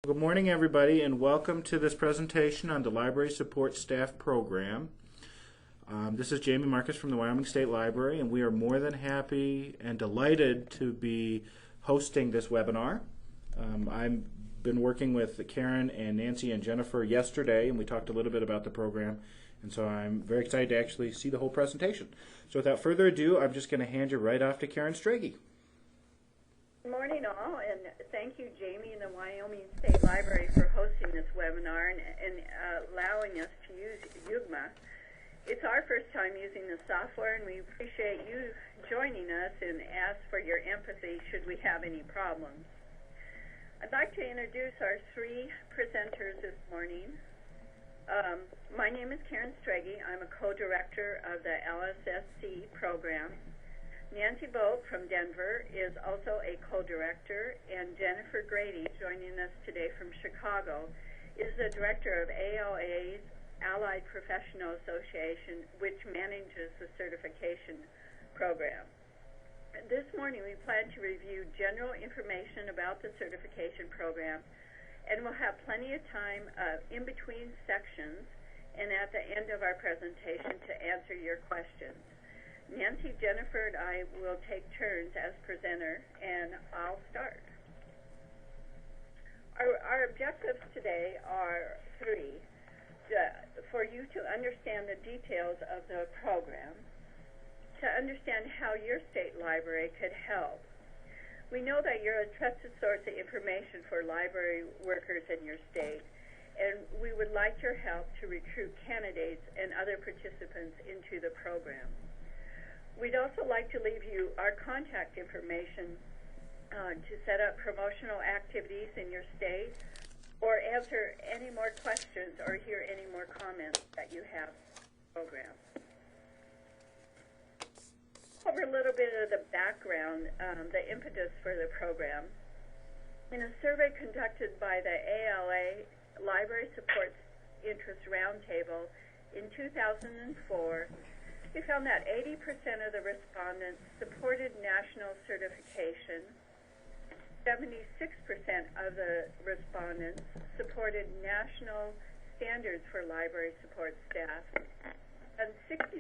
Good morning, everybody, and welcome to this presentation on the Library Support Staff Program. This is Jamie Marcus from the Wyoming State Library, and we are more than happy and delighted to be hosting this webinar. I've been working with Karen and Nancy and Jennifer yesterday, and we talked a little bit about the program, and so I'm very excited to actually see the whole presentation. So without further ado, I'm just going to hand you right off to Karen Strage. Good morning, all, and thank you, Jamie, and the Wyoming State Library for hosting this webinar and allowing us to use UGMA. It's our first time using the software, and we appreciate you joining us and ask for your empathy should we have any problems. I'd like to introduce our three presenters this morning. My name is Karen Strage. I'm a co-director of the LSSC program. Nancy Bolt from Denver is also a co-director, and Jennifer Grady, joining us today from Chicago, is the director of ALA's Allied Professional Association, which manages the certification program. This morning we plan to review general information about the certification program, and we'll have plenty of time in between sections and at the end of our presentation to answer your questions. Nancy, Jennifer, and I will take turns as presenter, and I'll start. Our objectives today are three. For you to understand the details of the program, to understand how your state library could help. We know that you're a trusted source of information for library workers in your state, and we would like your help to recruit candidates and other participants into the program. We'd also like to leave you our contact information to set up promotional activities in your state or answer any more questions or hear any more comments that you have in the program. Cover a little bit of the background, the impetus for the program. In a survey conducted by the ALA Library Support Interest Roundtable in 2004, we found that 80% of the respondents supported national certification, 76% of the respondents supported national standards for library support staff, and 66%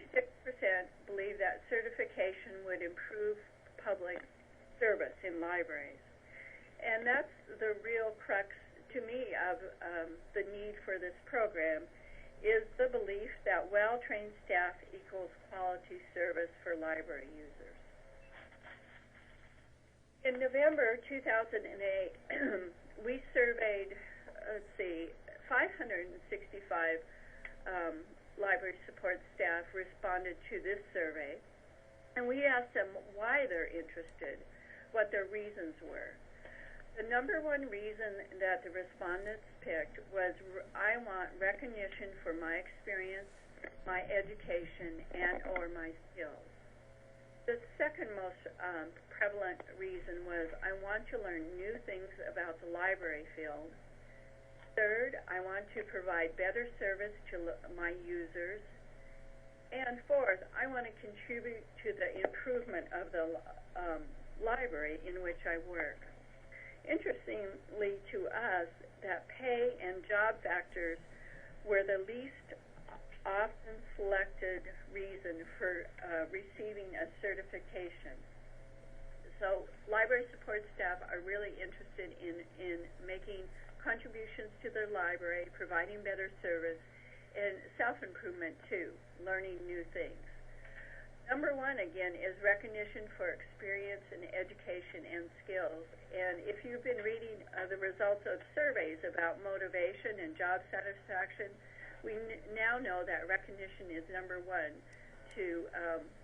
believe that certification would improve public service in libraries. And that's the real crux, to me, of the need for this program, is the belief that well-trained staff equals quality service for library users. In November 2008, we surveyed, 565 library support staff responded to this survey, and we asked them why they're interested, what their reasons were. The number one reason that the respondents picked was, I want recognition for my experience, my education, and or my skills. The second most prevalent reason was, I want to learn new things about the library field. Third, I want to provide better service to my users. And fourth, I want to contribute to the improvement of the library in which I work. Interestingly to us, that pay and job factors were the least often selected reason for receiving a certification. So library support staff are really interested in making contributions to their library, providing better service, and self-improvement too, learning new things. Number one, again, is recognition for experience and education and skills. And if you've been reading the results of surveys about motivation and job satisfaction, we now know that recognition is number one to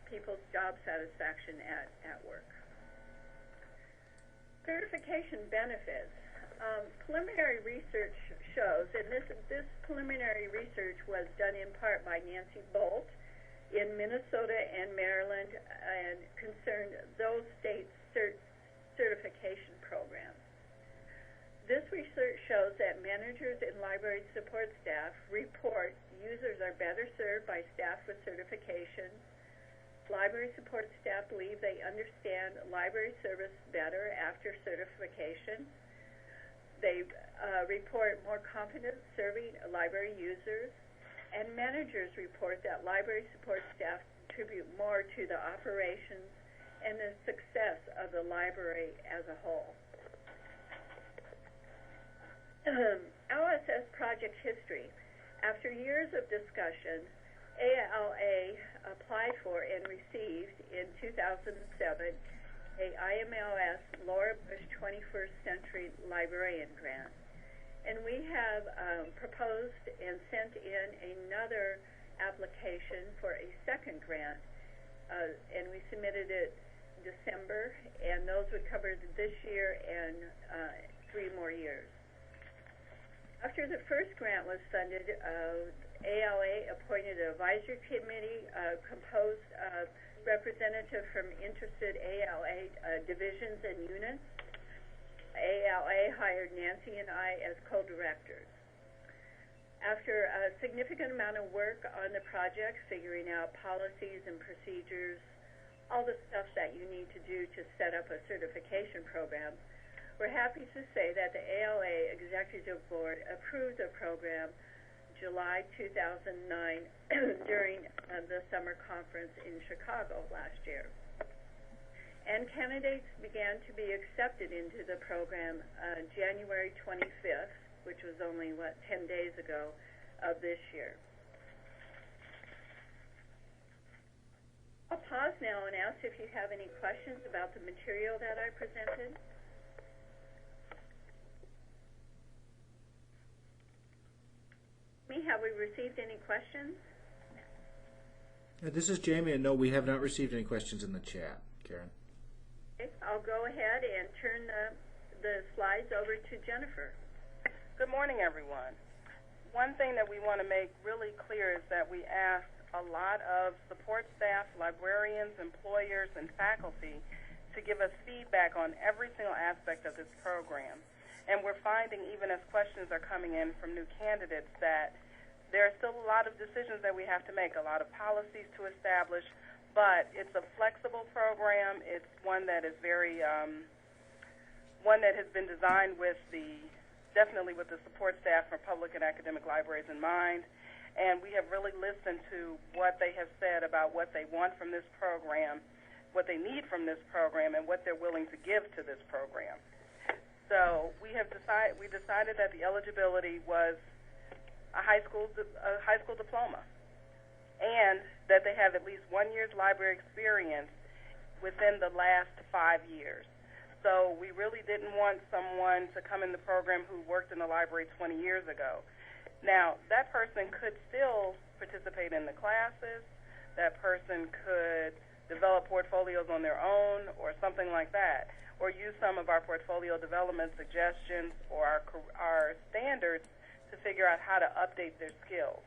people's job satisfaction at work. Certification benefits. Preliminary research shows, and this preliminary research was done in part by Nancy Bolt in Minnesota and Maryland, and concerned those states' certification programs. This research shows that managers and library support staff report users are better served by staff with certification. Library support staff believe they understand library service better after certification. They report more confidence serving library users, and managers report that library support staff contribute more to the operations and the success of the library as a whole. Oss Project History. After years of discussion, ALA applied for and received in 2007 a IMLS Laura Bush 21st Century Librarian Grant. And we have proposed and sent in another application for a second grant, and we submitted it December, and those would cover this year and 3 more years. After the first grant was funded, ALA appointed an advisory committee composed of representatives from interested ALA divisions and units. ALA hired Nancy and I as co-directors. After a significant amount of work on the project, figuring out policies and procedures, all the stuff that you need to do to set up a certification program, we're happy to say that the ALA Executive Board approved the program July 2009 during the summer conference in Chicago last year. And candidates began to be accepted into the program January 25th, which was only, 10 days ago of this year. I'll pause now and ask if you have any questions about the material that I presented. Have we received any questions? This is Jamie, and no, we have not received any questions in the chat, Karen. Okay, I'll go ahead and turn the slides over to Jennifer. Good morning, everyone. One thing that we want to make really clear is that we ask a lot of support staff, librarians, employers, and faculty to give us feedback on every single aspect of this program. And we're finding, even as questions are coming in from new candidates, that there are still a lot of decisions that we have to make, a lot of policies to establish, but it's a flexible program. It's one that is very, one that has been designed with definitely with the support staff from public and academic libraries in mind. And we have really listened to what they have said about what they want from this program, what they need from this program, and what they're willing to give to this program. So we decided that the eligibility was a high school diploma, and that they have at least 1 year's library experience within the last 5 years. So we really didn't want someone to come in the program who worked in the library 20 years ago. Now, that person could still participate in the classes. That person could develop portfolios on their own or something like that, or use some of our portfolio development suggestions or our standards to figure out how to update their skills.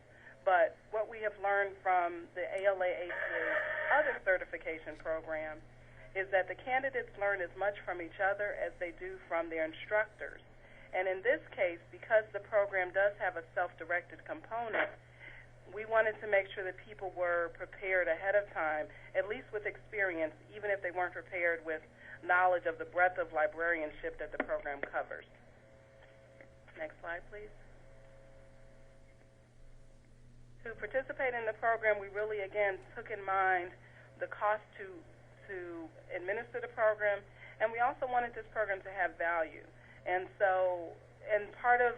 But what we have learned from the ALA APA's other certification program is that the candidates learn as much from each other as they do from their instructors. And in this case, because the program does have a self-directed component, we wanted to make sure that people were prepared ahead of time, at least with experience, even if they weren't prepared with knowledge of the breadth of librarianship that the program covers. Next slide, please. To participate in the program, we really, again, took in mind the cost to administer the program, and we also wanted this program to have value. And so, part of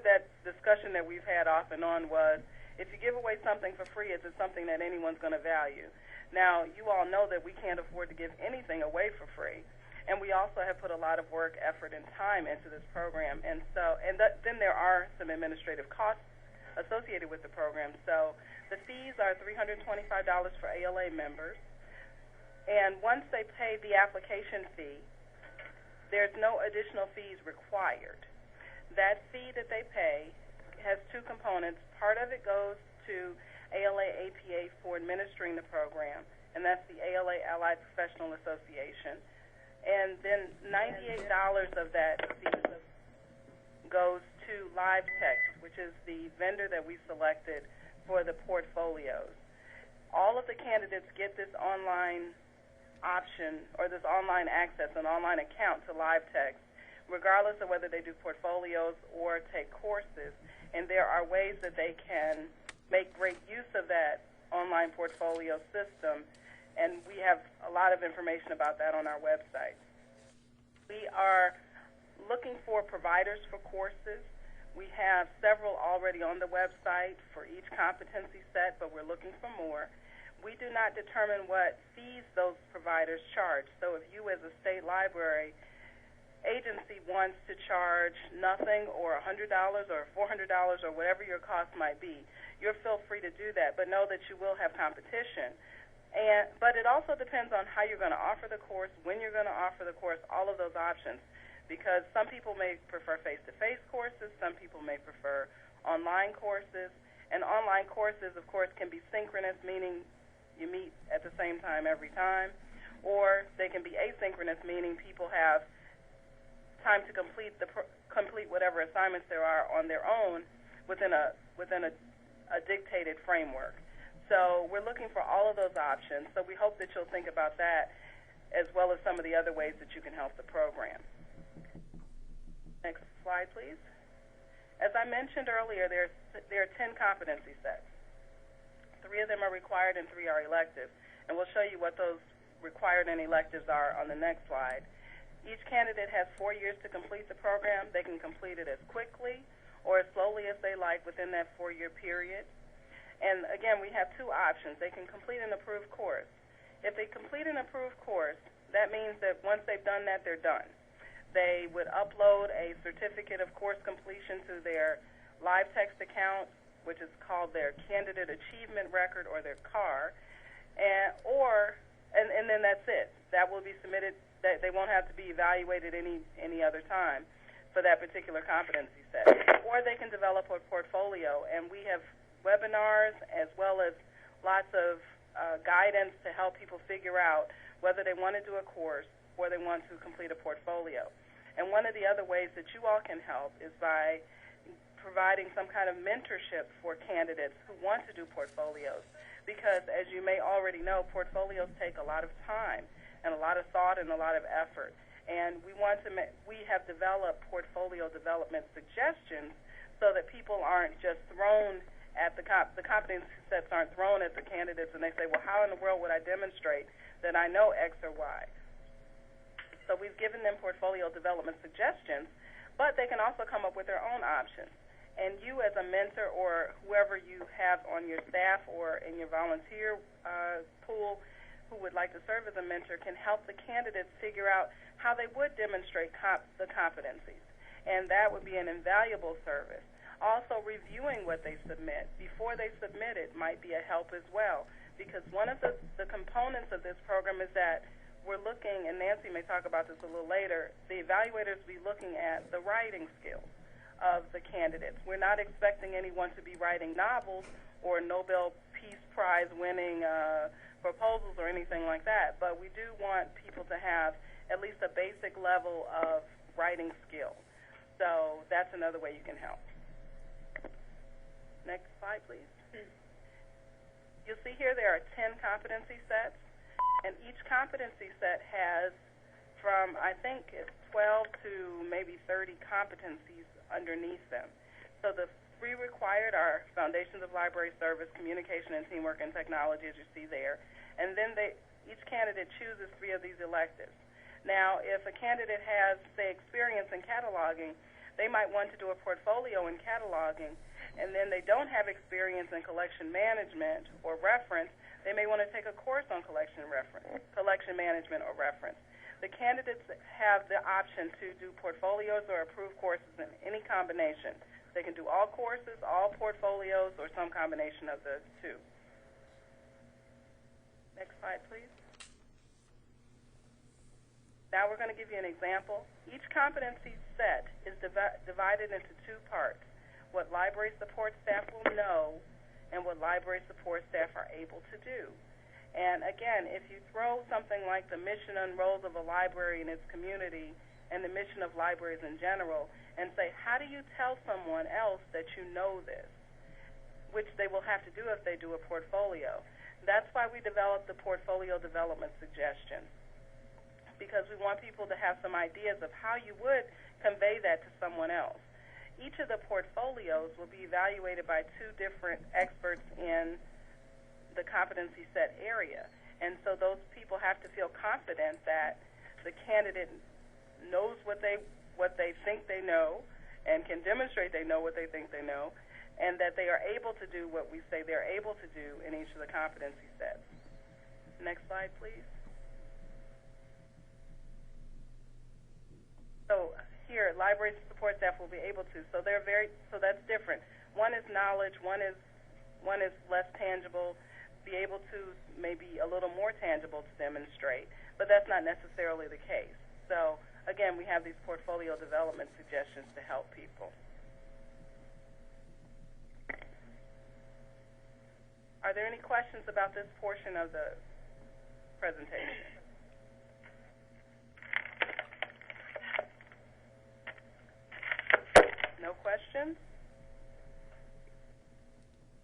that discussion that we've had off and on was, if you give away something for free, is it something that anyone's going to value? Now, you all know that we can't afford to give anything away for free, and we also have put a lot of work, effort, and time into this program. And so, then there are some administrative costs associated with the program. So the fees are $325 for ALA members, and once they pay the application fee, there's no additional fees required. That fee that they pay has 2 components. Part of it goes to ALA APA for administering the program, and that's the ALA Allied Professional Association. And then $98 of that fee goes to LibraryText, which is the vendor that we selected for the portfolios. All of the candidates get this online option, or this online access, an online account to LibraryText, regardless of whether they do portfolios or take courses. And there are ways that they can make great use of that online portfolio system, and we have a lot of information about that on our website. We are looking for providers for courses. We have several already on the website for each competency set, but we're looking for more. We do not determine what fees those providers charge. So if you as a state library agency wants to charge nothing or $100 or $400 or whatever your cost might be, you're feel free to do that, but know that you will have competition. But it also depends on how you're going to offer the course, when you're going to offer the course, all of those options, because some people may prefer face-to-face courses, some people may prefer online courses, and online courses, of course, can be synchronous, meaning you meet at the same time every time, or they can be asynchronous, meaning people have time to complete whatever assignments there are on their own within a dictated framework. So we're looking for all of those options. So we hope that you'll think about that as well as some of the other ways that you can help the program. Next slide, please. As I mentioned earlier, there are 10 competency sets. 3 of them are required and 3 are elective. And we'll show you what those required and electives are on the next slide. Each candidate has 4 years to complete the program. They can complete it as quickly or as slowly as they like within that 4-year period. And again, we have 2 options. They can complete an approved course. If they complete an approved course, that means that once they've done that, they're done. They would upload a certificate of course completion to their live text account, which is called their Candidate Achievement Record, or their CAR, and then that's it. That will be submitted. They won't have to be evaluated any other time for that particular competency set. Or they can develop a portfolio, and we have webinars as well as lots of guidance to help people figure out whether they want to do a course or they want to complete a portfolio. And one of the other ways that you all can help is by providing some kind of mentorship for candidates who want to do portfolios, because as you may already know, portfolios take a lot of time and a lot of thought and a lot of effort. And we have developed portfolio development suggestions so that people aren't just thrown at the competency sets aren't thrown at the candidates and they say, well, how in the world would I demonstrate that I know X or Y? So we've given them portfolio development suggestions, but they can also come up with their own options. And you as a mentor or whoever you have on your staff or in your volunteer pool who would like to serve as a mentor can help the candidates figure out how they would demonstrate the competencies. And that would be an invaluable service. Also, reviewing what they submit before they submit it might be a help as well, because one of the components of this program is that we're looking, and Nancy may talk about this a little later, the evaluators will be looking at the writing skills of the candidates. We're not expecting anyone to be writing novels or Nobel Peace Prize winning proposals or anything like that, but we do want people to have at least a basic level of writing skill. So that's another way you can help. Next slide, please. You'll see here there are 10 competency sets, and each competency set has from, I think, it's 12 to maybe 30 competencies underneath them. So the 3 required are foundations of library service, communication and teamwork, and technology, as you see there. And then each candidate chooses 3 of these electives. Now, if a candidate has, say, experience in cataloging, they might want to do a portfolio in cataloging, and then they don't have experience in collection management or reference, they may want to take a course on collection management or reference. The candidates have the option to do portfolios or approved courses in any combination. They can do all courses, all portfolios, or some combination of the 2. Next slide, please. Now we're going to give you an example. Each competency set is divided into 2 parts: what library support staff will know and what library support staff are able to do. And again, if you throw something like the mission and roles of a library in its community and the mission of libraries in general and say, how do you tell someone else that you know this, which they will have to do if they do a portfolio. That's why we developed the portfolio development suggestion. because we want people to have some ideas of how you would convey that to someone else. Each of the portfolios will be evaluated by two different experts in the competency set area. And so those people have to feel confident that the candidate knows what they think they know and can demonstrate they know what they think they know, and that they are able to do what we say they're able to do in each of the competency sets. Next slide, please. So here, library support staff will be able to. So that's different. One is knowledge. One is less tangible. Be able to maybe a little more tangible to demonstrate, but that's not necessarily the case. So again, we have these portfolio development suggestions to help people. Are there any questions about this portion of the presentation? No questions?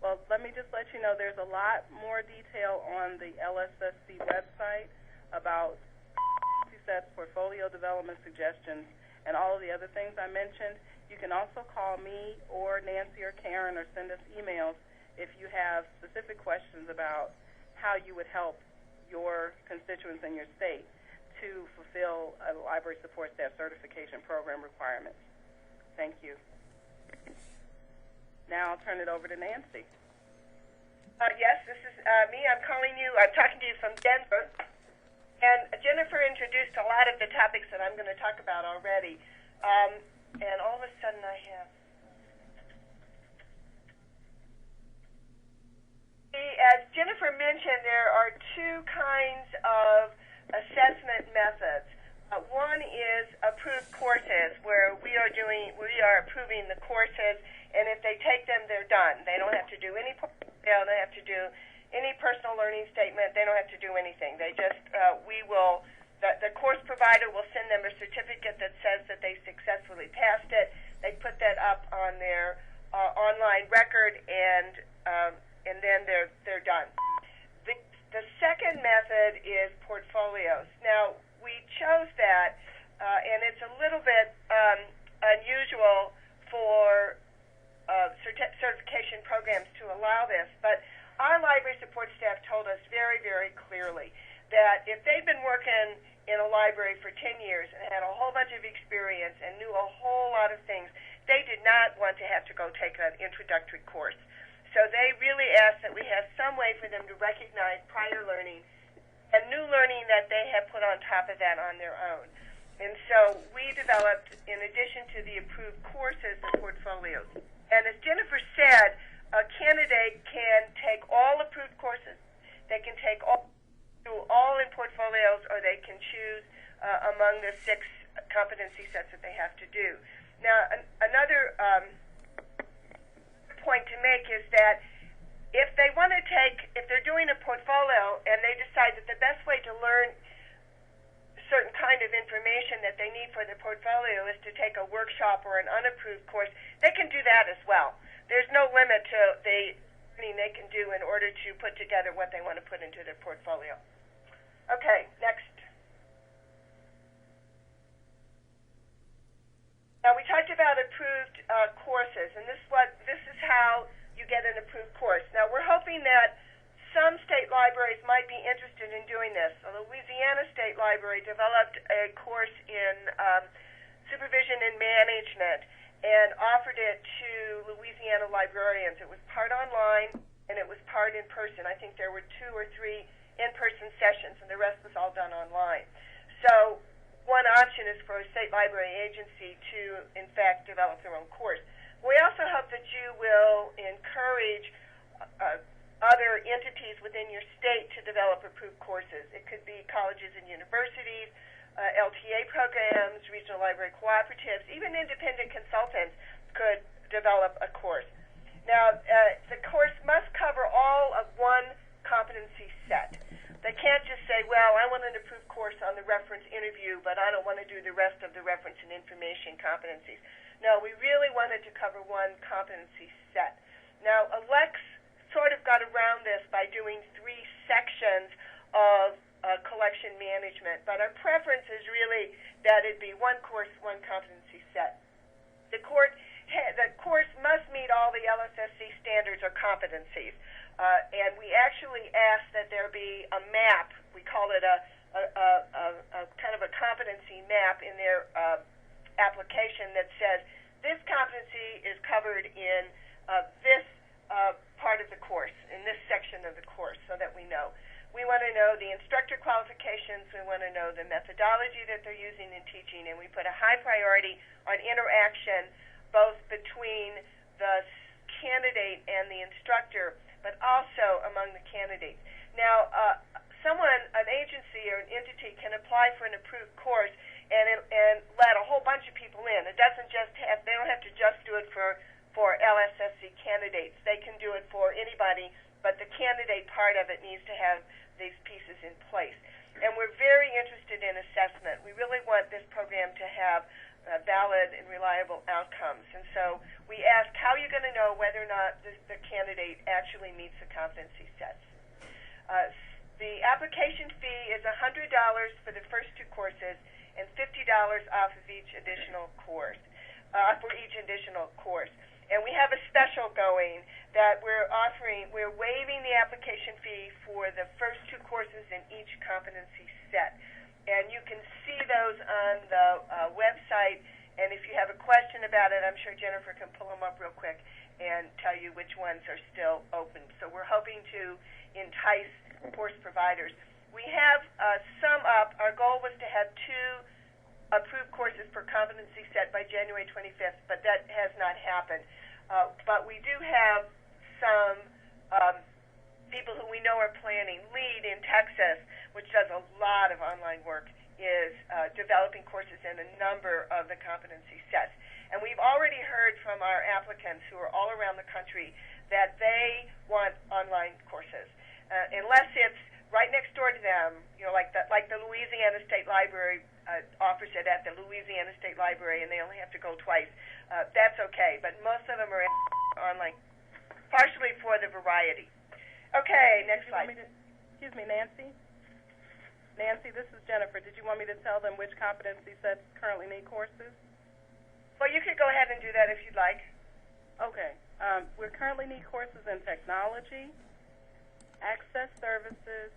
Well, let me just let you know there's a lot more detail on the LSSC website about sets, portfolio development suggestions, and all of the other things I mentioned. You can also call me or Nancy or Karen or send us emails if you have specific questions about how you would help your constituents in your state to fulfill a library support staff certification program requirements. Thank you. Now I'll turn it over to Nancy. Yes, this is me. I'm talking to you from Denver. And Jennifer introduced a lot of the topics that I'm going to talk about already. And all of a sudden I have... As Jennifer mentioned, there are two kinds of assessment methods. One is approved courses, where we are approving the courses, and if they take them, they're done. They don't have to do any portfolio, they don't have to do any personal learning statement, they don't have to do anything. They just, the course provider will send them a certificate that says that they successfully passed it. They put that up on their online record, and then they're done. The second method is portfolios. Now, we chose that, and it's a little bit unusual for certification programs to allow this, but our library support staff told us very, very clearly that if they'd been working in a library for 10 years and had a whole bunch of experience and knew a whole lot of things, they did not want to have to go take an introductory course. So they really asked that we have some way for them to recognize prior learning and new learning that they have put on top of that on their own. And so we developed, in addition to the approved courses, the portfolios. And as Jennifer said, a candidate can take all approved courses, they can take all in portfolios, or they can choose among the 6 competency sets that they have to do. Now, another point to make is that if they're doing a portfolio and they decide that the best way to learn certain kind of information that they need for their portfolio is to take a workshop or an unapproved course, they can do that as well. There's no limit to the learning they can do in order to put together what they want to put into their portfolio. Okay, next. Now, we talked about approved courses, and this is how you get an approved course. Now, we're hoping that some state libraries might be interested in doing this. The Louisiana State Library developed a course in supervision and management and offered it to Louisiana librarians. It was part online and it was part in person. I think there were 2 or 3 in-person sessions, and the rest was all done online. So one option is for a state library agency to, in fact, develop their own course. We also hope that you will encourage other entities within your state to develop approved courses. It could be colleges and universities, LTA programs, regional library cooperatives, even independent consultants could develop a course. Now, the course must cover all of one competency set. They can't just say, well, I want an approved course on the reference interview, but I don't want to do the rest of the reference and information competencies. No, we really wanted to cover one competency set. Now, Alex sort of got around this by doing 3 sections of collection management, but our preference is really that it be one course, one competency set. The course must meet all the LSSC standards or competencies, and we actually ask that there be a map. We call it a kind of a competency map in their application that says this competency is covered in this part of the course, in this section of the course, so that we know. We want to know the instructor qualifications. We want to know the methodology that they're using in teaching, and we put a high priority on interaction both between the candidate and the instructor, but also among the candidates. Now, an agency or an entity can apply for an approved course and let a whole bunch of people in. It doesn't just have, they don't have to just do it for LSSC candidates. They can do it for anybody, but the candidate part of it needs to have these pieces in place. And we're very interested in assessment. We really want this program to have valid and reliable outcomes. And so we ask, how are you going to know whether or not the candidate actually meets the competency sets? The application fee is $100 for the first two courses and $50 off of each additional course, for each additional course. And we have a special going that we're waiving the application fee for the first two courses in each competency set. And you can see those on the website, and if you have a question about it, I'm sure Jennifer can pull them up real quick and tell you which ones are still open. So we're hoping to entice course providers. We have some up. Our goal was to have 2 approved courses per competency set by January 25th, but that has not happened. But we do have some people who we know are planning. Lead in Texas, which does a lot of online work, is developing courses in a number of the competency sets. And we've already heard from our applicants who are all around the country that they want online courses. Unless it's right next door to them, like the Louisiana State Library offers it at the Louisiana State Library, and they only have to go twice. That's okay, but most of them are online, partially for the variety. Okay, next slide. Excuse me, Nancy? Nancy, this is Jennifer. Did you want me to tell them which competency sets currently need courses? Well, you could go ahead and do that if you'd like. Okay. We currently need courses in technology, access services,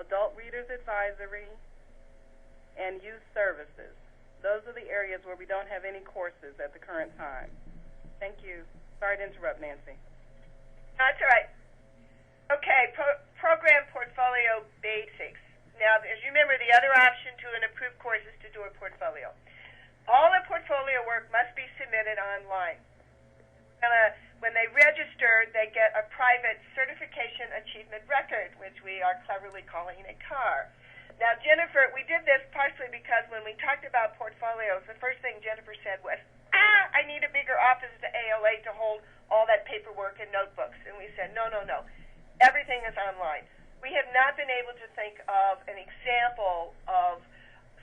adult readers advisory, and youth services. Those are the areas where we don't have any courses at the current time. Thank you. Sorry to interrupt, Nancy. That's all right. Okay, program portfolio basics. Now, as you remember, the other option to an approved course is to do a portfolio. All the portfolio work must be submitted online. When they register, they get a private certification achievement record, which we are cleverly calling a CAR. Now, Jennifer, we did this partially because when we talked about portfolios, the first thing Jennifer said was, I need a bigger office at ALA to hold all that paperwork and notebooks. And we said, no. Everything is online. We have not been able to think of an example of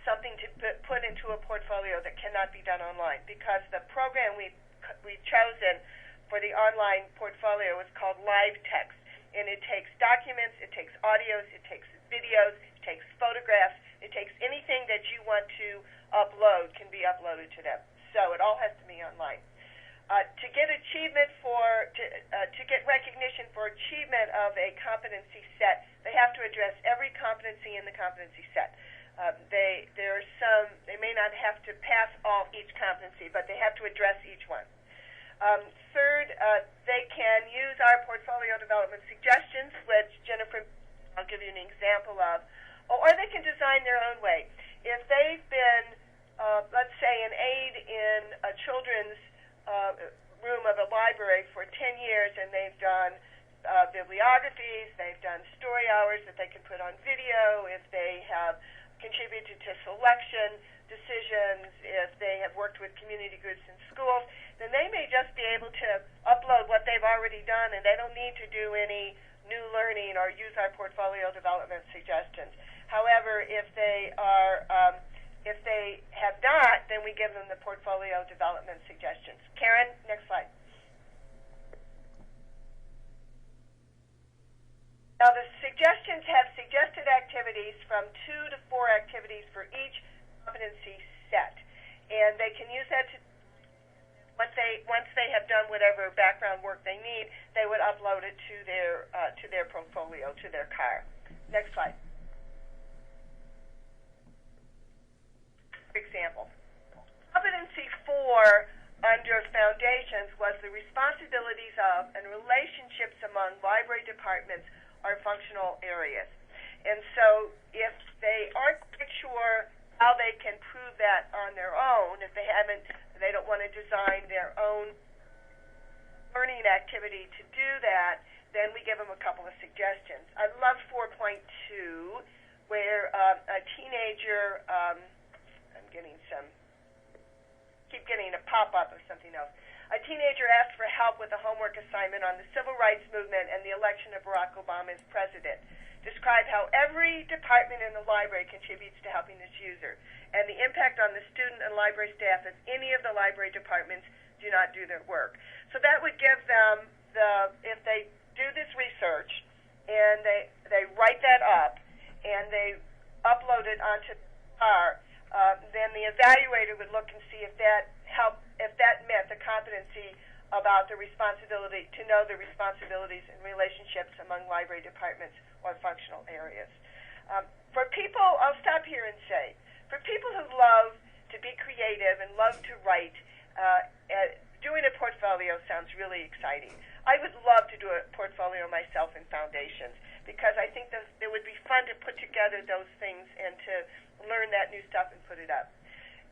something to put into a portfolio that cannot be done online, because the program we've chosen for the online portfolio is called Live Text. And it takes documents, it takes audios, it takes videos, it takes photographs, it takes anything that you want to upload can be uploaded to them. So it all has to be online. To get achievement to get recognition for achievement of a competency set, they have to address every competency in the competency set. They may not have to pass each competency, but they have to address each one. Third, they can use our portfolio development suggestions, which Jennifer, I'll give you an example of, or they can design their own way. If they've been, let's say, an aide in a children's room of a library for 10 years, and they've done bibliographies, they've done story hours that they can put on video, if they have contributed to selection decisions, if they have worked with community groups in schools, then they may just be able to upload what they've already done, and they don't need to do any new learning or use our portfolio development suggestions. However, if they have not, then we give them the portfolio development suggestions. Karen, next slide. Now, the suggestions have suggested activities from 2 to 4 activities for each competency set. And they can use that to, once they have done whatever background work they need, they would upload it to their portfolio, to their car. Next slide. Example. Competency 4 under Foundations was the responsibilities of and relationships among library departments or functional areas. And so if they aren't quite sure how they can prove that on their own, if they don't want to design their own learning activity to do that, then we give them a couple of suggestions. I love 4.2, where a teenager, keep getting a pop-up of something else. A teenager asked for help with a homework assignment on the civil rights movement and the election of Barack Obama as president. Describe how every department in the library contributes to helping this user, and the impact on the student and library staff if any of the library departments do not do their work. So that would give them if they do this research and they write that up and they upload it onto R, then the evaluator would look and see if that met the competency about the responsibility to know the responsibilities and relationships among library departments or functional areas. For people, I'll stop here and say, for people who love to be creative and love to write, doing a portfolio sounds really exciting. I would love to do a portfolio myself in Foundations because I think it would be fun to put together those things and to learn that new stuff and put it up.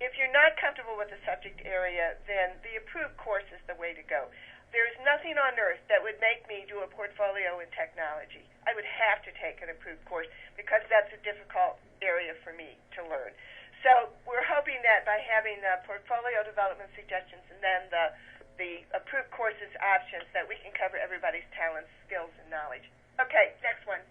If you're not comfortable with the subject area, then the approved course is the way to go. There's nothing on earth that would make me do a portfolio in technology. I would have to take an approved course because that's a difficult area for me to learn. So we're hoping that by having the portfolio development suggestions and then the approved courses options that we can cover everybody's talents, skills, and knowledge. Okay, next one.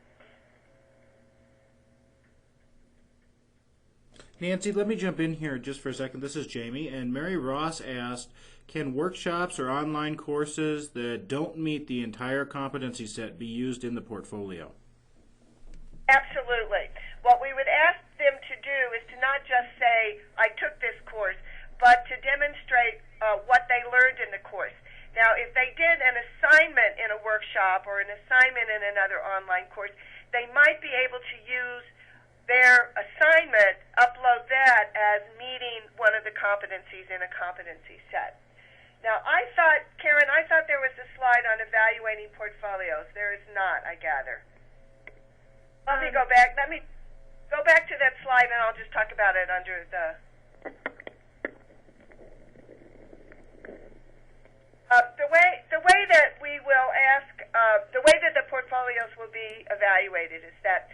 Nancy, let me jump in here just for a second. This is Jamie, and Mary Ross asked, can workshops or online courses that don't meet the entire competency set be used in the portfolio? Absolutely. What we would ask them to do is to not just say, I took this course, but to demonstrate what they learned in the course. Now, if they did an assignment in a workshop or an assignment in another online course, they might be able to use their assignment, upload that as meeting one of the competencies in a competency set. Now, Karen, I thought there was a slide on evaluating portfolios. There is not, I gather. Let me go back to that slide, and I'll just talk about it under the... The way that we will ask, the way that the portfolios will be evaluated is that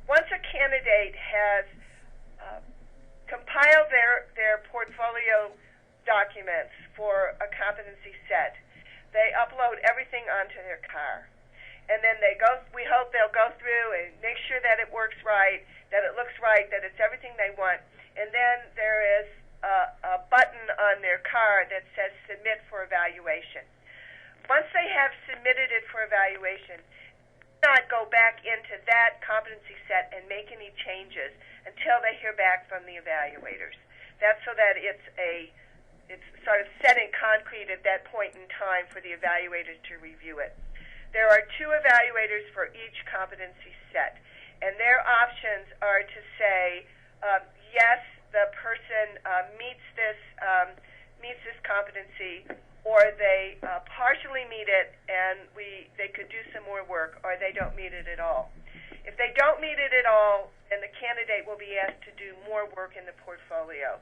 once a candidate has compiled their portfolio documents for a competency set, they upload everything onto their car. And then we hope they'll go through and make sure that it works right, that it looks right, that it's everything they want. And then there is a button on their car that says Submit for Evaluation. Once they have submitted it for evaluation, not go back into that competency set and make any changes until they hear back from the evaluators. That's so that it's sort of set in concrete at that point in time for the evaluators to review it. There are 2 evaluators for each competency set, and their options are to say, yes, the person meets this competency, or they partially meet it and they could do some more work, or they don't meet it at all. If they don't meet it at all, then the candidate will be asked to do more work in the portfolio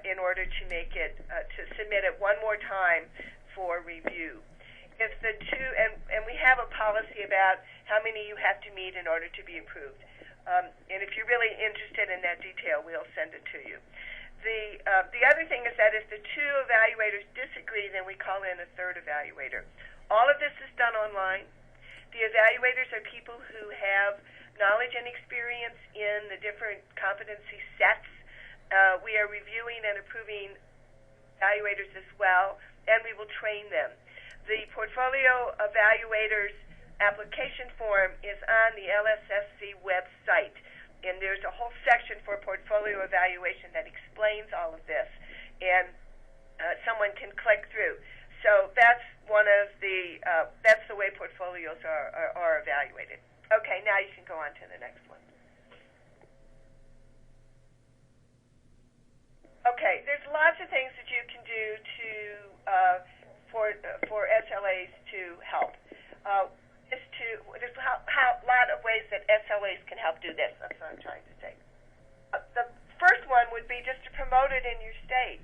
in order to make it, to submit it one more time for review. If the two, and we have a policy about how many you have to meet in order to be approved. And if you're really interested in that detail, we'll send it to you. The other thing is that if the 2 evaluators disagree, then we call in a 3rd evaluator. All of this is done online. The evaluators are people who have knowledge and experience in the different competency sets. We are reviewing and approving evaluators as well, and we will train them. The portfolio evaluators application form is on the LSSC website, and there's can go on to the next one. Okay, there's lots of things that you can do for SLAs to help. There's a lot of ways that SLAs can help do this. That's what I'm trying to say. The first one would be just to promote it in your state,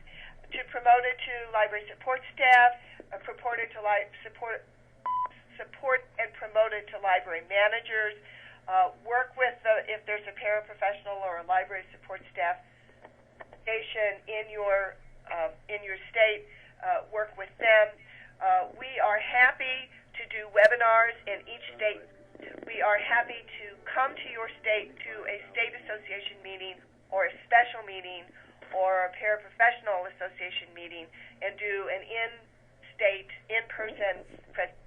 to promote it to library support staff, support and promote it to library managers. Work with if there's a paraprofessional or a library support staff in your state, work with them. We are happy to do webinars in each state. We are happy to come to your state to a state association meeting or a special meeting or a paraprofessional association meeting and do an in-state, in-person presentation.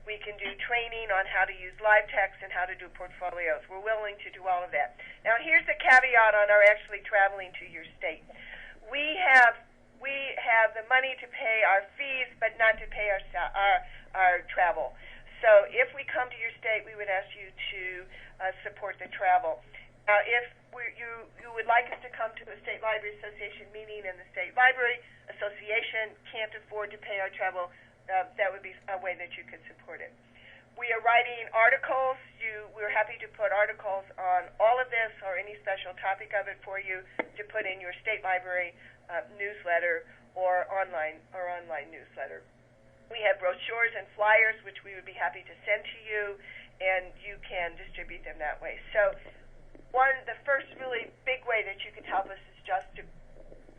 We can do training on how to use live text and how to do portfolios. We're willing to do all of that. Now, here's the caveat on our actually traveling to your state. We have the money to pay our fees, but not to pay our travel. So if we come to your state, we would ask you to support the travel. Now, if you would like us to come to a state library association meeting and the state library association can't afford to pay our travel, that would be a way that you could support it. We are writing articles. We're happy to put articles on all of this or any special topic of it for you to put in your state library newsletter or online newsletter. We have brochures and flyers, which we would be happy to send to you, and you can distribute them that way. So the first really big way that you can help us is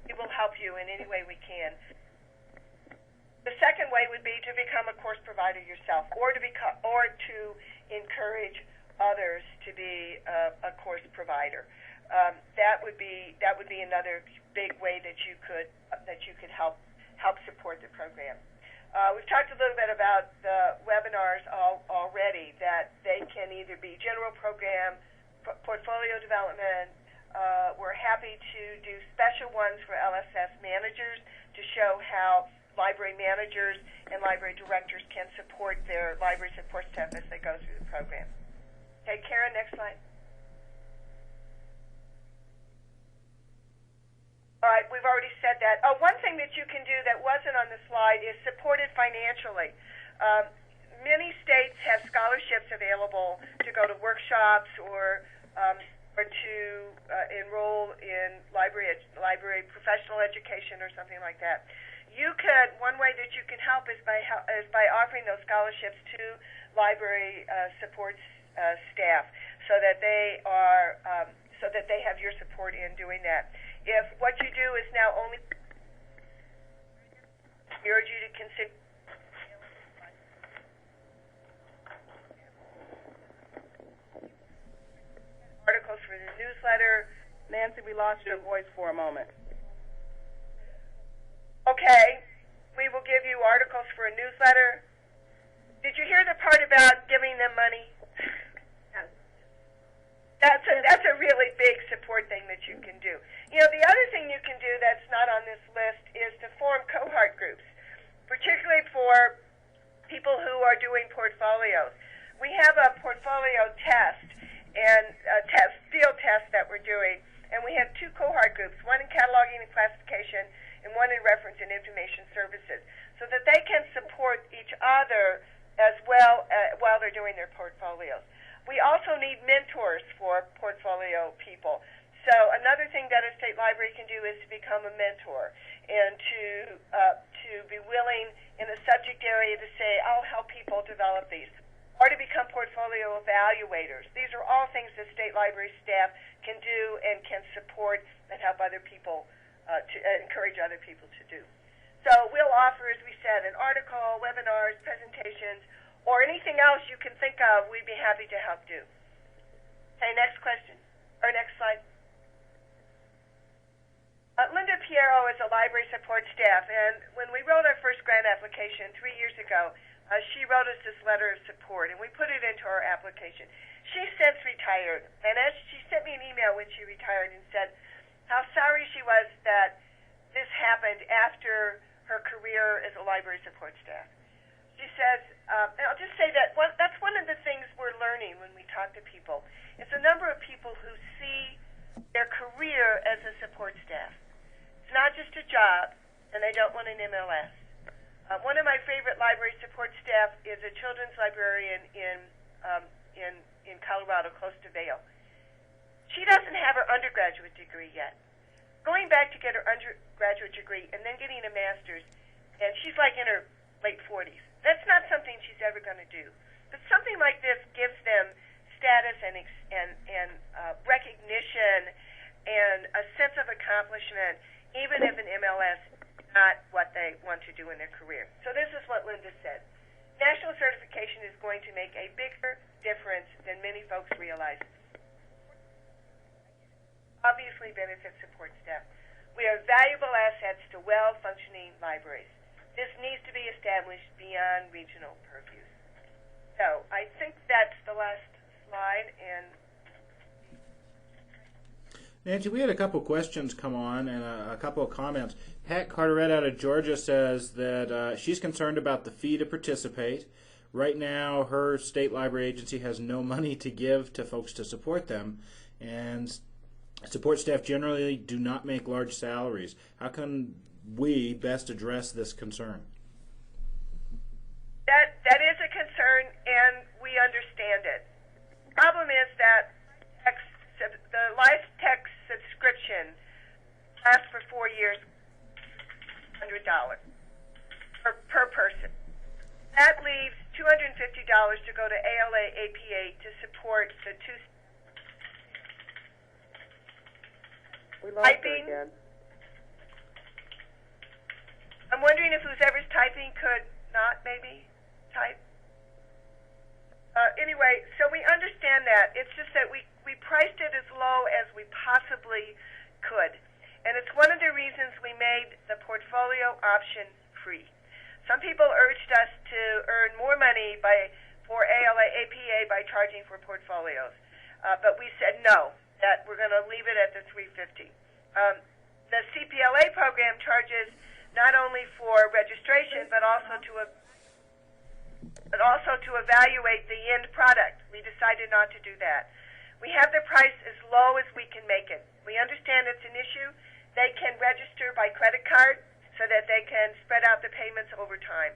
we will help you in any way we can. The second way would be to become a course provider yourself, or to encourage others to be a course provider. That would be another big way that you could help support the program. We've talked a little bit about the webinars already. That they can either be general program, portfolio development. We're happy to do special ones for LSS managers to show how library managers and library directors can support their library support staff as they go through the program. Okay, Karen, next slide. All right, we've already said that. One thing that you can do that wasn't on the slide is support it financially. Many states have scholarships available to go to workshops or to enroll in library professional education or something like that. One way that you can help is by offering those scholarships to library support staff, so that they have your support in doing that. If what you do is now only, I urge you to consider articles for the newsletter. Nancy, we lost your voice for a moment. Okay, we will give you articles for a newsletter. Did you hear the part about giving them money? That's a really big support thing that you can do. You know, the other thing you can do that's not on this list is to form cohort groups, particularly for people who are doing portfolios. We have a portfolio test and field test that we're doing, and we have two cohort groups, one in cataloging and classification and one in reference and information services, so that they can support each other as well while they're doing their portfolios. We also need mentors for portfolio people. So another thing that a state library can do is to become a mentor and to be willing in a subject area to say, I'll help people develop these, or to become portfolio evaluators. These are all things that state library staff can do and can support and help other people to encourage other people to do. So we'll offer, as we said, an article, webinars, presentations, or anything else you can think of. We'd be happy to help do. Okay, next question, or next slide. Linda Piero is a library support staff, and when we wrote our first grant application 3 years ago, she wrote us this letter of support, and we put it into our application. She's since retired, and as she sent me an email when she retired and said how sorry she was that this happened after her career as a library support staff. She says, and I'll just say that that's one of the things we're learning when we talk to people. It's a number of people who see their career as a support staff. It's not just a job, and they don't want an MLS. One of my favorite library support staff is a children's librarian in Colorado, close to Vail. She doesn't have her undergraduate degree yet. Going back to get her undergraduate degree and then getting a master's, and she's like in her late 40s. That's not something she's ever going to do. But something like this gives them status and recognition and a sense of accomplishment, even if an MLS is not what they want to do in their career. So this is what Linda said. National certification is going to make a bigger difference than many folks realize. Obviously benefits support staff. We are valuable assets to well-functioning libraries. This needs to be established beyond regional purviews. So I think that's the last slide. And Nancy, we had a couple questions come on and a couple of comments. Pat Carteret out of Georgia says that she's concerned about the fee to participate. Right now, her state library agency has no money to give to folks to support them, and support staff generally do not make large salaries. How can we best address this concern? That is a concern, and we understand it. The problem is that the LifeTech subscription lasts for 4 years, $100 per person. That leaves $250 to go to ALA, APA to support the two. We lost her again. I'm wondering if whoever's typing could not maybe type. Anyway, so we understand that. It's just that we priced it as low as we possibly could. And it's one of the reasons we made the portfolio option free. Some people urged us to earn more money for ALA, APA by charging for portfolios. But we said no, that we're going to leave it at the $350. The CPLA program charges not only for registration, but also to evaluate the end product. We decided not to do that. We have the price as low as we can make it. We understand it's an issue. They can register by credit card so that they can spread out the payments over time.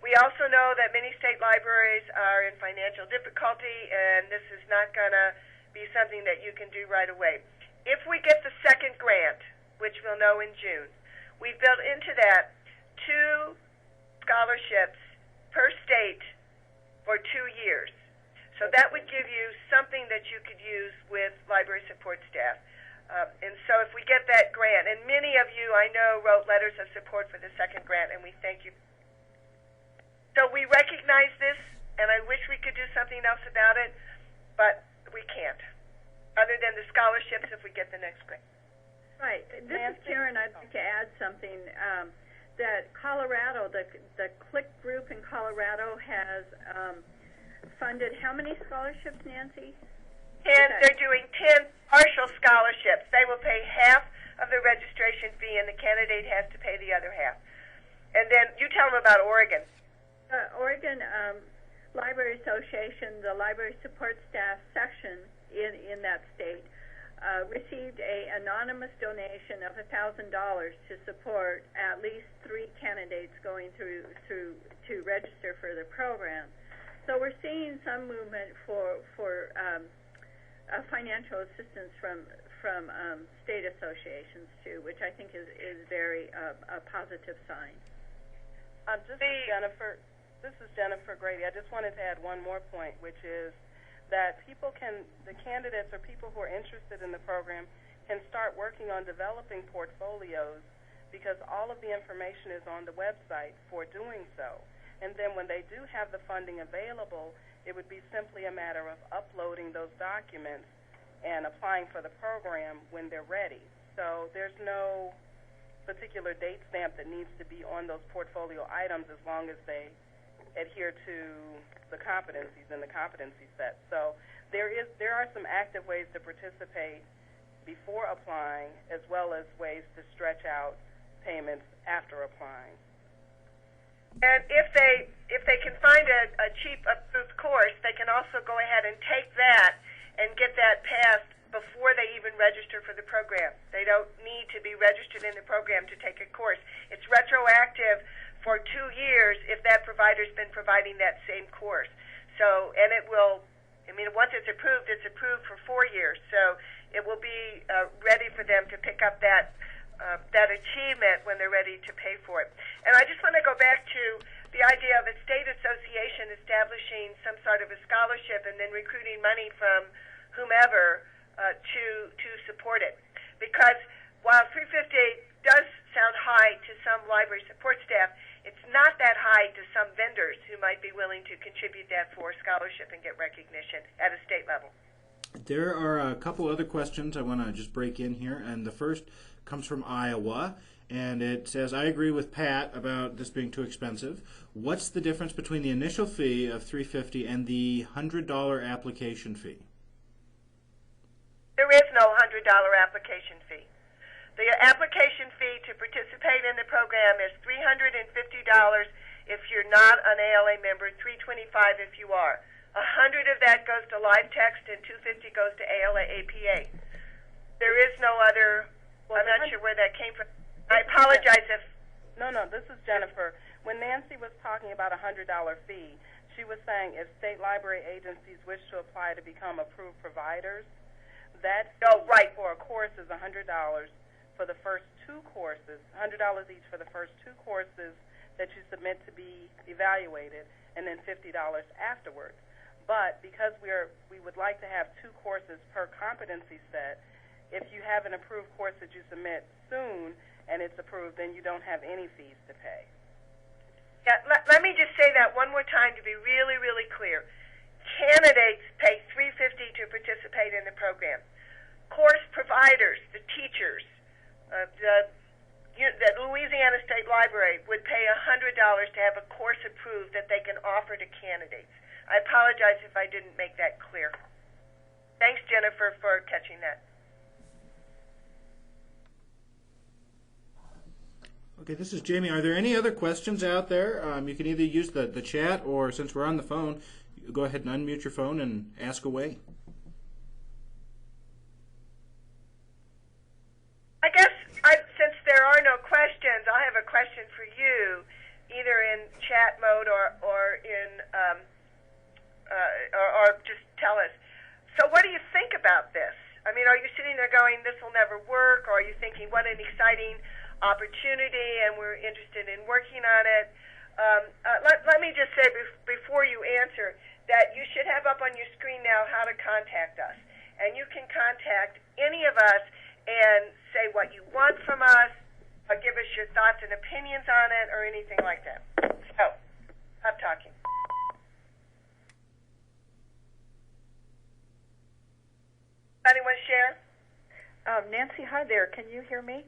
We also know that many state libraries are in financial difficulty, and this is not going to be something that you can do right away. If we get the second grant, which we'll know in June, we built into that 2 scholarships per state for 2 years. So that would give you something that you could use with library support staff. And so if we get that grant, and many of you I know wrote letters of support for the second grant, and we thank you. So we recognize this, and I wish we could do something else about it, but we can't, other than the scholarships if we get the next grant. Right. This is Karen. I'd like to add something. That Colorado, the CLIC group in Colorado has funded how many scholarships, Nancy? 10. They're doing 10 partial scholarships. They will pay half of the registration fee, and the candidate has to pay the other half. And then you tell them about Oregon. Oregon Library Association, the library support staff section in that state, received an anonymous donation of $1,000 to support at least 3 candidates going through to register for the program. So we're seeing some movement for financial assistance from state associations too, which I think is very a positive sign. This is Jennifer Grady. I just wanted to add one more point, which is that the candidates or people who are interested in the program can start working on developing portfolios because all of the information is on the website for doing so. And then when they do have the funding available, it would be simply a matter of uploading those documents and applying for the program when they're ready. So there's no particular date stamp that needs to be on those portfolio items as long as they adhere to the competencies in the competency set. So there are some active ways to participate before applying, as well as ways to stretch out payments after applying. And if they can find a cheap approved course, they can also go ahead and take that and get that passed before they even register for the program. They don't need to be registered in the program to take a course. It's retroactive for 2 years if that provider's been providing that same course. So, and it will, I mean, once it's approved for 4 years. So it will be ready for them to pick up that achievement when they're ready to pay for it. And I just want to go back to the idea of a state association establishing some sort of a scholarship and then recruiting money from whomever to support it. Because while $350 does sound high to some library support staff, it's not that high to some vendors who might be willing to contribute that for scholarship and get recognition at a state level. There are a couple other questions I want to just break in here, and the first comes from Iowa, and it says, I agree with Pat about this being too expensive. What's the difference between the initial fee of $350 and the $100 application fee? There is no $100 application fee. The application fee to participate in the program is $350 if you're not an ALA member, $325 if you are. $100 of that goes to live text and $250 goes to ALA APA. There is no other. Well, I'm not sure where that came from. I apologize if. No, this is Jennifer. When Nancy was talking about a $100 fee, she was saying if state library agencies wish to apply to become approved providers, that fee for a course is $100 for the first 2 courses, $100 each for the first 2 courses that you submit to be evaluated, and then $50 afterwards. But because we would like to have 2 courses per competency set, if you have an approved course that you submit soon and it's approved, then you don't have any fees to pay. Yeah, let me just say that one more time to be really, really clear. Candidates pay $350 to participate in the program. Course providers, the teachers, the Louisiana State Library would pay $100 to have a course approved that they can offer to candidates. I apologize if I didn't make that clear. Thanks, Jennifer, for catching that. Okay, this is Jamie. Are there any other questions out there? You can either use the chat, or since we're on the phone, go ahead and unmute your phone and ask away. I guess since there are no questions, I have a question for you, either in chat mode or in or just tell us. So, what do you think about this? I mean, are you sitting there going, "This will never work," or are you thinking, "What an exciting opportunity, and we're interested in working on it"? Let me just say before you answer that you should have up on your screen now how to contact us, and you can contact any of us and say what you want from us, or give us your thoughts and opinions on it, or anything like that. So, stop talking. Anyone share? Nancy, hi there. Can you hear me?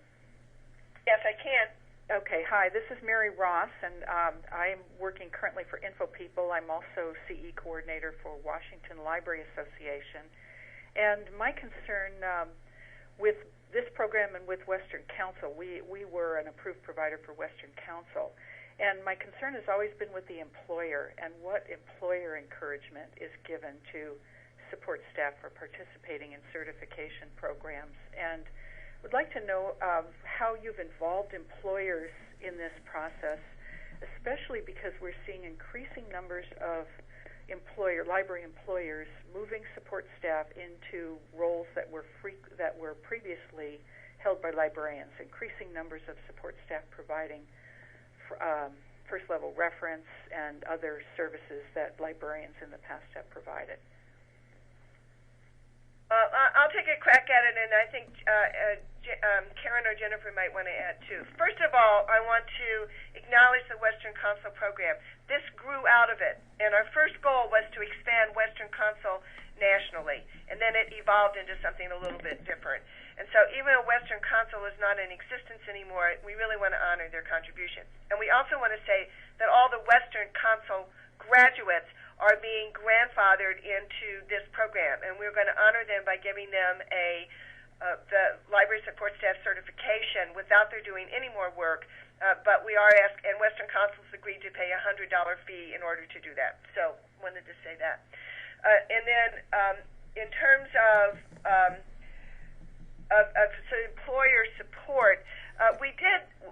Yes, I can. Okay, hi. This is Mary Ross, and I am working currently for InfoPeople. I'm also CE coordinator for Washington Library Association. And my concern with this program and with Western Council, we were an approved provider for Western Council. And my concern has always been with the employer and what employer encouragement is given to support staff for participating in certification programs. And would like to know how you've involved employers in this process, especially because we're seeing increasing numbers of library employers moving support staff into roles that were previously held by librarians, increasing numbers of support staff providing first-level reference and other services that librarians in the past have provided. I'll take a crack at it, and I think Karen or Jennifer might want to add too. First of all, I want to acknowledge the Western Council program. This grew out of it, and our first goal was to expand Western Council nationally, and then it evolved into something a little bit different. And so even though Western Council is not in existence anymore, we really want to honor their contribution. And we also want to say that all the Western Council graduates are being grandfathered into this program, and we're going to honor them by giving them a the library support staff certification without their doing any more work. But we are asked, and Western Consul's agreed to pay a $100 fee in order to do that. So wanted to say that. And then in terms of employer support,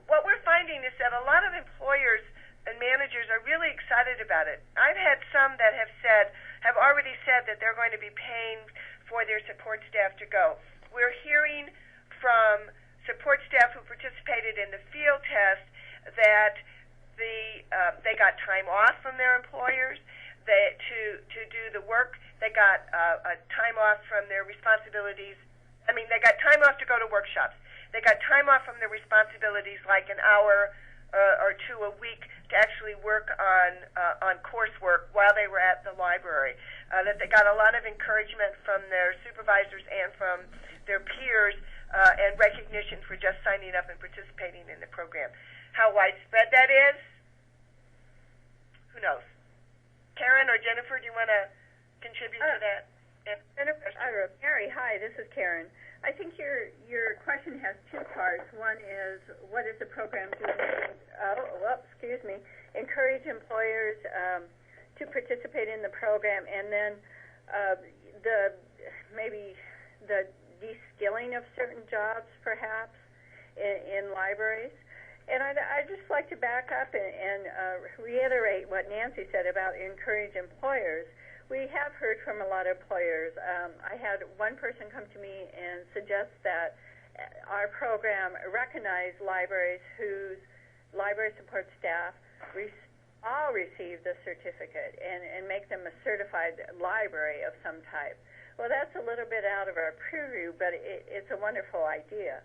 what we're finding is that a lot of employers and managers are really excited about it. I've had some that have already said that they're going to be paying for their support staff to go. We're hearing from support staff who participated in the field test that they got time off from their employers to do the work. They got time off from their responsibilities. I mean, they got time off to go to workshops. They got time off from their responsibilities, like an hour or two a week, to actually work on coursework while they were at the library. That they got a lot of encouragement from their supervisors and from their peers, and recognition for just signing up and participating in the program. How widespread that is, who knows? Karen or Jennifer, do you want to contribute to that? Mary, hi, this is Karen. I think your question has two parts. One is, what is the program doing? Encourage employers to participate in the program, and then maybe the de-skilling of certain jobs, perhaps, in libraries. And I'd just like to back up and reiterate what Nancy said about encourage employers. We have heard from a lot of employers. I had one person come to me and suggest that our program recognize libraries whose library support staff all receive the certificate and make them a certified library of some type. Well, that's a little bit out of our purview, but it's a wonderful idea.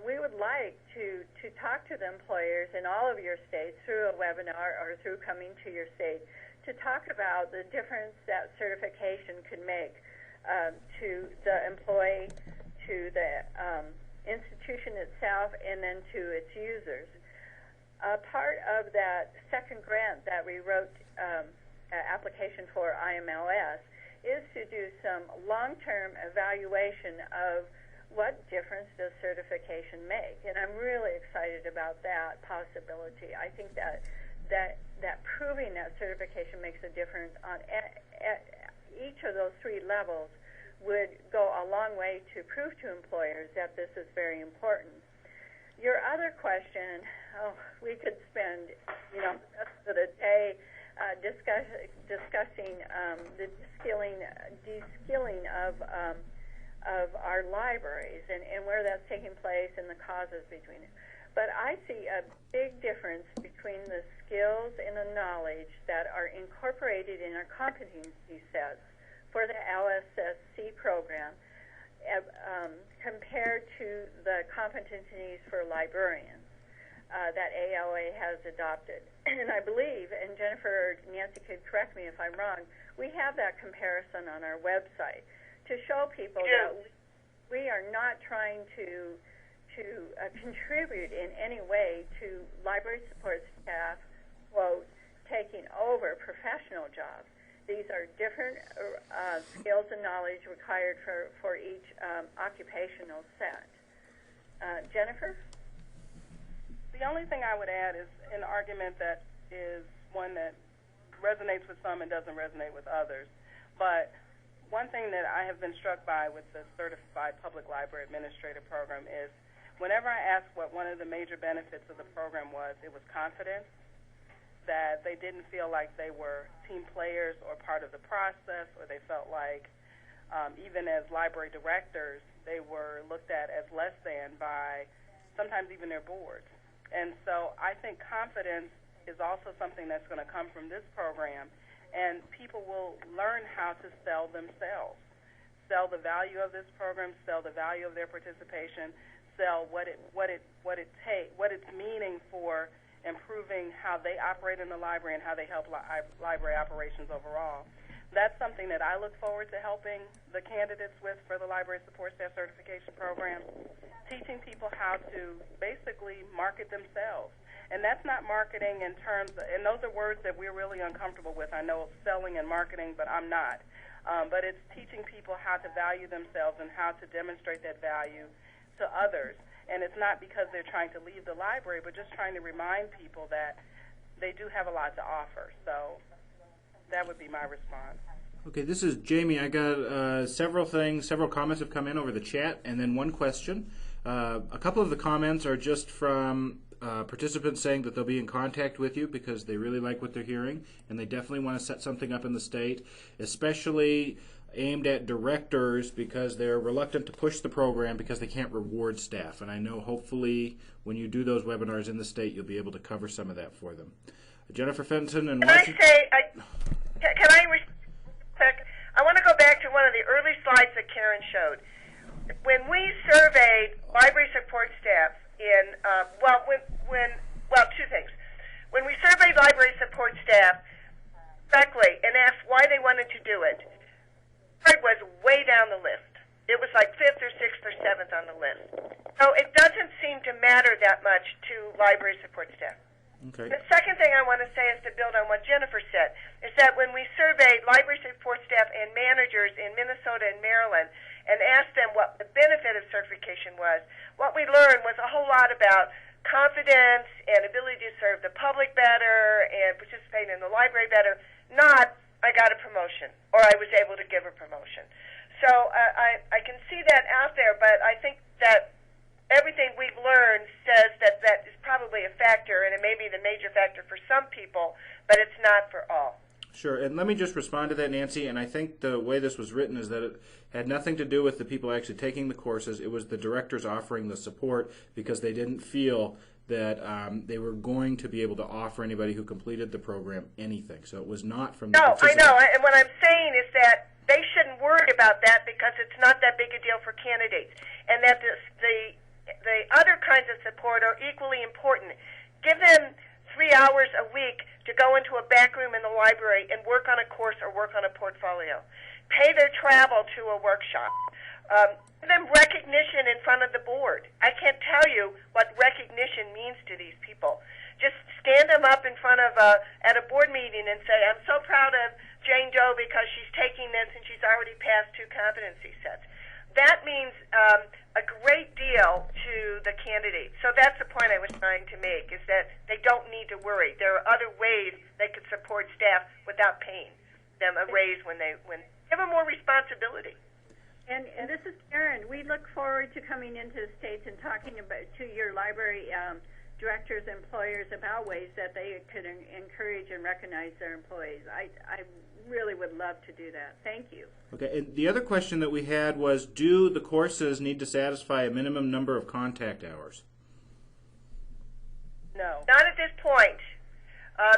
We would like to talk to the employers in all of your states through a webinar or through coming to your state to talk about the difference that certification could make to the employee, to the institution itself, and then to its users. Part of that second grant that we wrote application for IMLS is to do some long-term evaluation of what difference does certification make. And I'm really excited about that possibility. I think that proving that certification makes a difference on at each of those three levels would go a long way to prove to employers that this is very important. Your other question, we could spend the rest of the day discussing the de-skilling of our libraries and where that's taking place and the causes between it. But I see a big difference between the skills and the knowledge that are incorporated in our competency sets for the LSSC program compared to the competencies for librarians that ALA has adopted. And I believe, and Jennifer or Nancy could correct me if I'm wrong, we have that comparison on our website to show people that we are not trying to contribute in any way to library support staff, quote, taking over professional jobs. These are different skills and knowledge required for each occupational set. Jennifer? The only thing I would add is an argument that is one that resonates with some and doesn't resonate with others. But one thing that I have been struck by with the Certified Public Library Administrator program is whenever I asked what one of the major benefits of the program was, it was confidence, that they didn't feel like they were team players or part of the process, or they felt like even as library directors, they were looked at as less than by sometimes even their boards. And so I think confidence is also something that's going to come from this program, and people will learn how to sell themselves, sell the value of this program, sell the value of their participation, sell what it's meaning for improving how they operate in the library and how they help library operations overall. That's something that I look forward to helping the candidates with for the Library Support Staff Certification Program, teaching people how to basically market themselves. And that's not marketing in terms of, and those are words that we're really uncomfortable with. I know selling and marketing, but I'm not. But it's teaching people how to value themselves and how to demonstrate that value to others. And it's not because they're trying to leave the library, but just trying to remind people that they do have a lot to offer. So that would be my response. Okay, this is Jamie. I got several comments have come in over the chat, and then one question. A couple of the comments are just from participants saying that they'll be in contact with you because they really like what they're hearing, and they definitely want to set something up in the state, especially aimed at directors because they're reluctant to push the program because they can't reward staff. And I know hopefully when you do those webinars in the state, you'll be able to cover some of that for them. Jennifer Fenton and Washington. I want to go back to one of the early slides that Karen showed. When we surveyed library support staff two things. When we surveyed library support staff directly and asked why they wanted to do it, it was way down the list. It was like 5th or 6th or 7th on the list. So it doesn't seem to matter that much to library support staff. Okay. The second thing I want to say is to build on what Jennifer said, is that when we surveyed library support staff and managers in Minnesota and Maryland and asked them what the benefit of certification was, what we learned was a whole lot about confidence and ability to serve the public better and participate in the library better, not I got a promotion or I was able to give a promotion. So I can see that out there, but I think that everything we've learned says that that is probably a factor, and it may be the major factor for some people, but it's not for all. Sure, and let me just respond to that, Nancy, and I think the way this was written is that it had nothing to do with the people actually taking the courses. It was the directors offering the support because they didn't feel that they were going to be able to offer anybody who completed the program anything. So it was not from the I know, and what I'm saying is that they shouldn't worry about that because it's not that big a deal for candidates, and that the other kinds of support are equally important. Give them 3 hours a week to go into a back room in the library and work on a course or work on a portfolio. Pay their travel to a workshop. Give them recognition in front of the board. I can't tell you what recognition means to these people. Just stand them up in front of at a board meeting and say, I'm so proud of Jane Doe because she's taking this and she's already passed 2 competency sets. That means a great deal to the candidates. So that's the point I was trying to make, is that they don't need to worry. There are other ways they could support staff without paying them a raise when give them more responsibility. And this is Karen. We look forward to coming into the States and talking to your library directors, employers about ways that they could encourage and recognize their employees. I really would love to do that. Thank you. Okay, and the other question that we had was, do the courses need to satisfy a minimum number of contact hours? No. Not at this point.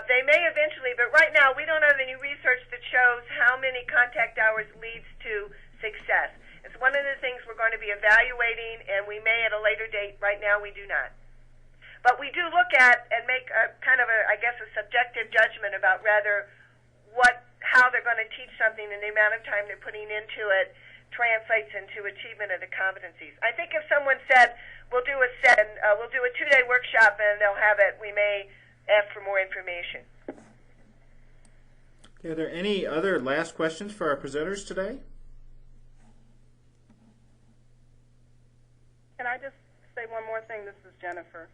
They may eventually, but right now we don't have any research that shows how many contact hours leads to success. It's one of the things we're going to be evaluating, and we may at a later date. Right now we do not. But we do look at and make a kind of a subjective judgment about how they're going to teach something and the amount of time they're putting into it translates into achievement of the competencies. I think if someone said, we'll do a 2-day workshop and they'll have it, we may ask for more information. Okay, are there any other last questions for our presenters today? Can I just say one more thing? This is Jennifer.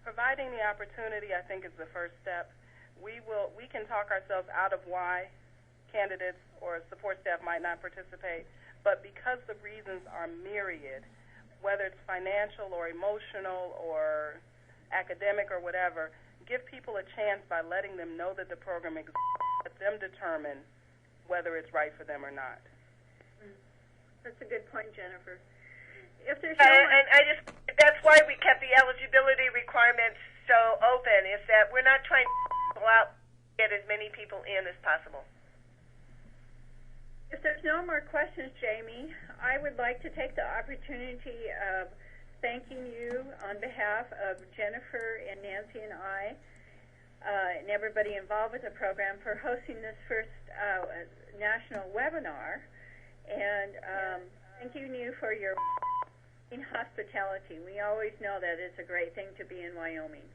Providing the opportunity, I think, is the first step. We can talk ourselves out of why candidates or support staff might not participate, but because the reasons are myriad, whether it's financial or emotional or academic or whatever, give people a chance by letting them know that the program exists, let them determine whether it's right for them or not. That's a good point, Jennifer. If there's that's why we kept the eligibility requirements so open, is that we're not trying to go out and get as many people in as possible. If there's no more questions, Jamie, I would like to take the opportunity of thanking you on behalf of Jennifer and Nancy and I and everybody involved with the program for hosting this first national webinar, and thanking you for your hospitality. We always know that it's a great thing to be in Wyoming.